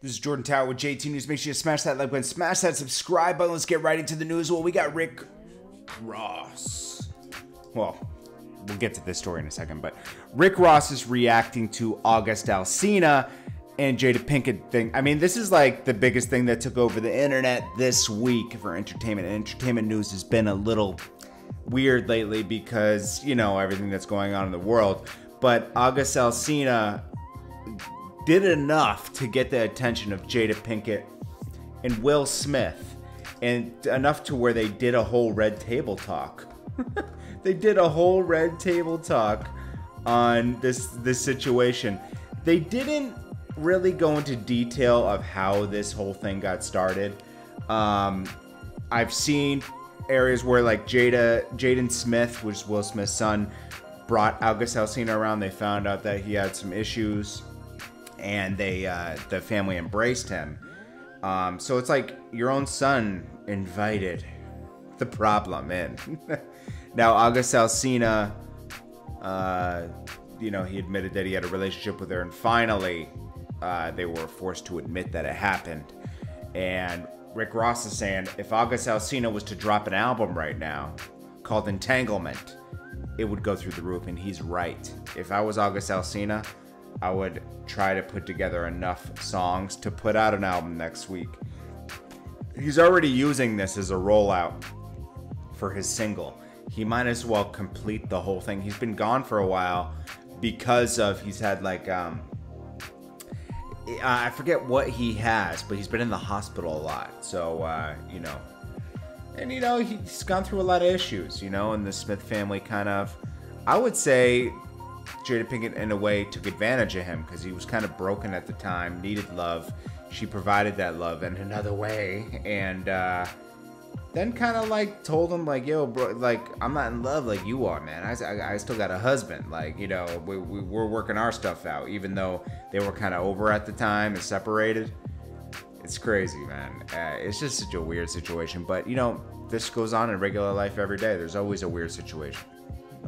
This is Jordan Tower with JT News. Make sure you smash that like button, smash that subscribe button. Let's get right into the news. Well, we got Rick Ross. Well, we'll get to this story in a second, but Rick Ross is reacting to August Alsina and Jada Pinkett thing. I mean, this is like the biggest thing that took over the internet this week for entertainment. And entertainment news has been a little weird lately because, you know, everything that's going on in the world. But August Alsina did enough to get the attention of Jada Pinkett and Will Smith, and enough to where they did a whole red table talk. They did a whole red table talk on this situation. They didn't really go into detail of how this whole thing got started. I've seen areas where like Jaden Smith, which is Will Smith's son, brought August Alsina around. They found out that he had some issues, and the family embraced him. So it's like your own son invited the problem in. Now, August Alsina, you know, he admitted that he had a relationship with her, and finally, they were forced to admit that it happened. And Rick Ross is saying, if August Alsina was to drop an album right now called Entanglement, it would go through the roof, and he's right. If I was August Alsina, I would try to put together enough songs to put out an album next week. He's already using this as a rollout for his single. He might as well complete the whole thing. He's been gone for a while because of, he's had like, I forget what he has, but he's been in the hospital a lot. So, you know, and you know, he's gone through a lot of issues, you know, and the Smith family kind of, I would say, Jada Pinkett in a way took advantage of him because he was kind of broken at the time, needed love. She provided that love in another way, and then kind of like told him like, yo bro, like I'm not in love like you are, man. I still got a husband, like, you know, we're working our stuff out, even though they were kind of over at the time and separated. It's crazy, man. It's just such a weird situation, but you know, this goes on in regular life every day. There's always a weird situation.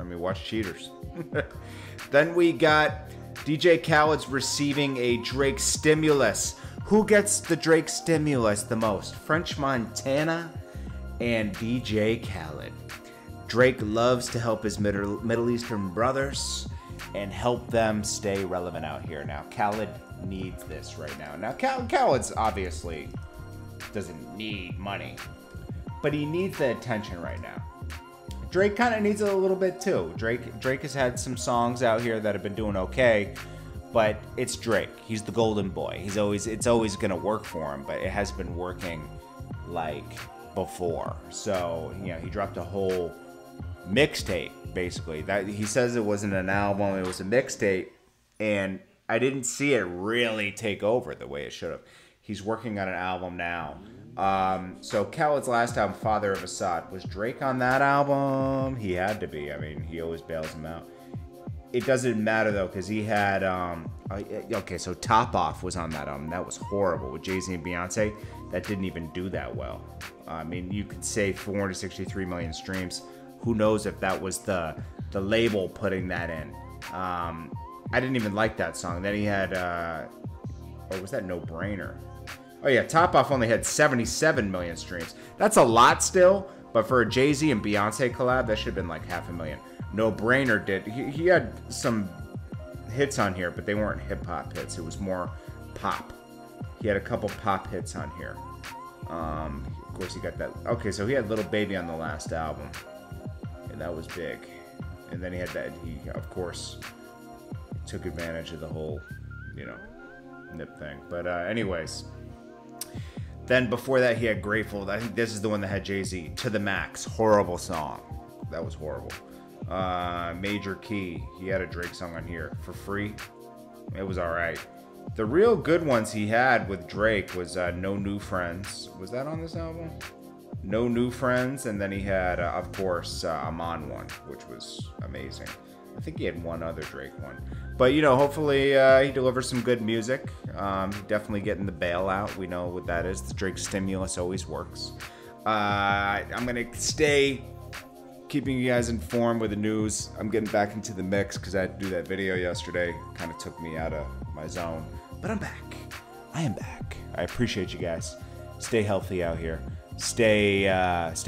I mean, watch Cheaters. Then we got DJ Khaled's receiving a Drake stimulus. Who gets the Drake stimulus the most? French Montana and DJ Khaled. Drake loves to help his Middle Eastern brothers and help them stay relevant out here. Now, Khaled needs this right now. Now, Khaled's obviously doesn't need money, but he needs the attention right now. Drake kind of needs it a little bit too. Drake has had some songs out here that have been doing okay, but it's Drake. He's the golden boy. It's always gonna work for him, but it has been working like before. So, you know, he dropped a whole mixtape basically. That he says it wasn't an album, it was a mixtape, and I didn't see it really take over the way it should have. He's working on an album now. So Khaled's last album, Father of Assad, was Drake on that album? He had to be. I mean, he always bails him out. It doesn't matter though, because he had, okay, so Top Off was on that album. That was horrible with Jay-Z and Beyonce. That didn't even do that well. I mean, you could say 463 million streams. Who knows if that was the label putting that in. I didn't even like that song. Then he had, or was that No Brainer? Oh yeah, Top Off only had 77 million streams. That's a lot still, but for a Jay-Z and Beyonce collab, that should have been like 500,000. No Brainer did. He had some hits on here, but they weren't hip-hop hits. It was more pop. He had a couple pop hits on here. Of course, he got that. Okay, so he had Little Baby on the last album, and that was big. And then he had that. He, of course, took advantage of the whole, you know, nip thing. But anyways. Then before that, he had Grateful. I think this is the one that had Jay-Z. To the Max. Horrible song. That was horrible. Major Key. He had a Drake song on here. For Free. It was alright. The real good ones he had with Drake was No New Friends. Was that on this album? No New Friends. And then he had, of course, I'm On One, which was amazing. I think he had one other Drake one. But, you know, hopefully he delivers some good music. Definitely getting the bailout. We know what that is. The Drake stimulus always works. I'm going to stay keeping you guys informed with the news. I'm getting back into the mix because I had to do that video yesterday. Kind of took me out of my zone. But I'm back. I am back. I appreciate you guys. Stay healthy out here. Stay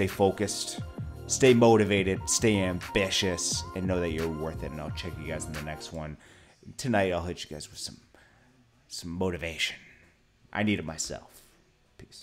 focused. Stay motivated. Stay ambitious. And know that you're worth it. And I'll check you guys in the next one. Tonight, I'll hit you guys with some motivation. I need it myself. Peace.